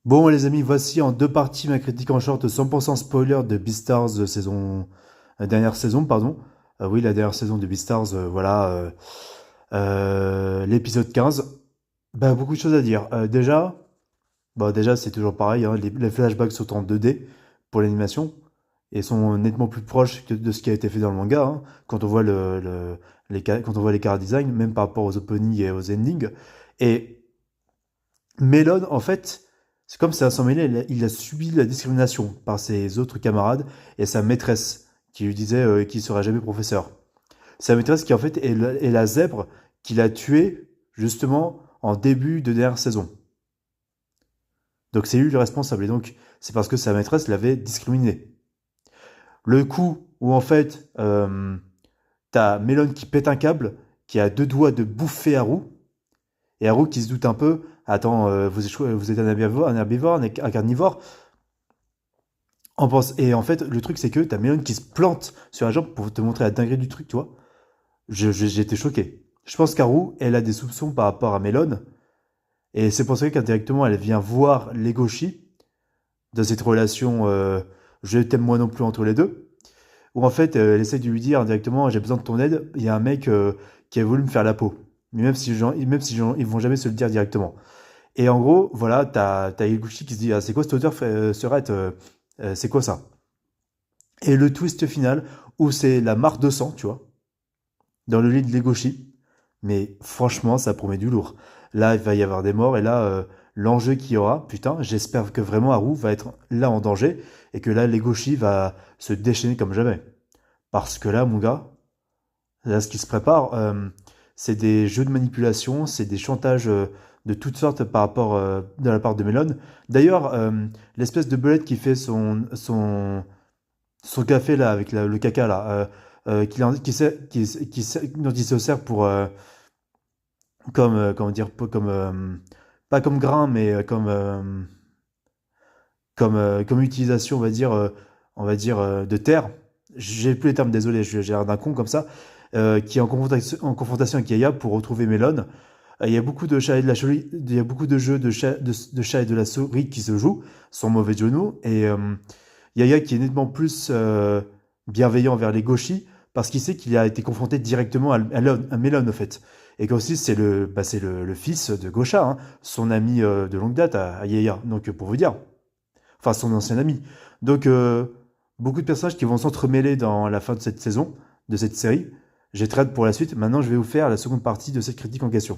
Bon les amis, voici en deux parties ma critique en short 100% spoiler de Beastars dernière saison, pardon. Oui, la dernière saison de Beastars, voilà, l'épisode 15. Bah, beaucoup de choses à dire. Déjà c'est toujours pareil, hein, les flashbacks sont en 2D pour l'animation et sont nettement plus proches que de ce qui a été fait dans le manga, hein, quand on voit quand on voit les chara design, même par rapport aux openings et aux endings. Et Melon, en fait, c'est comme si à s'en mêler, il a subi la discrimination par ses autres camarades et sa maîtresse, qui lui disait qu'il ne sera jamais professeur. Sa maîtresse qui en fait est la zèbre qu'il a tuée justement en début de dernière saison. Donc c'est lui le responsable et donc c'est parce que sa maîtresse l'avait discriminé. Le coup où en fait t'as Melon qui pète un câble, qui a deux doigts de bouffer Haru, et Haru qui se doute un peu, attends, vous êtes un herbivore, un carnivore. Et en fait, le truc, c'est que t'as Melon qui se plante sur la jambe pour te montrer la dinguerie du truc, tu vois. J'étais choqué. Je pense qu'Haru, elle a des soupçons par rapport à Melon, et c'est pour ça qu'indirectement, elle vient voir Legoshi dans cette relation je t'aime moi non plus entre les deux, où en fait, elle essaie de lui dire indirectement, j'ai besoin de ton aide, il y a un mec qui a voulu me faire la peau. Mais ils vont jamais se le dire directement. Et en gros, voilà, t'as Higuchi qui se dit, ah, c'est quoi cette odeur, Serette, c'est quoi ça? Et le twist final, où c'est la mare de sang, tu vois, dans le lit de Legoshi. Mais franchement, ça promet du lourd. Là, il va y avoir des morts, et là, l'enjeu qu'il y aura, putain, j'espère que vraiment Haru va être là en danger, et que là, Legoshi va se déchaîner comme jamais. Parce que là, mon gars, là, ce qui se prépare, c'est des jeux de manipulation, c'est des chantages de toutes sortes de la part de Melon. D'ailleurs, l'espèce de belette qui fait son café là, avec le caca là, dont il se sert pour, comment dire, pas comme grain, mais comme utilisation, de terre. J'ai plus les termes, désolé, j'ai l'air d'un con comme ça, qui est en confrontation avec Yaya pour retrouver Melon. Il y a beaucoup de chats et de la souris, il y a beaucoup de jeux de chats et de la souris qui se jouent, sans mauvais jeu de mots, et Yaya qui est nettement plus bienveillant vers les gauchis, parce qu'il sait qu'il a été confronté directement à Melon, au fait. Et qu'aussi, c'est le fils de Gaucha, hein, son ami de longue date à Yaya. Donc, pour vous dire, enfin son ancien ami. Donc beaucoup de personnages qui vont s'entremêler dans la fin de cette saison, de cette série. J'ai très hâte pour la suite. Maintenant, je vais vous faire la seconde partie de cette critique en question.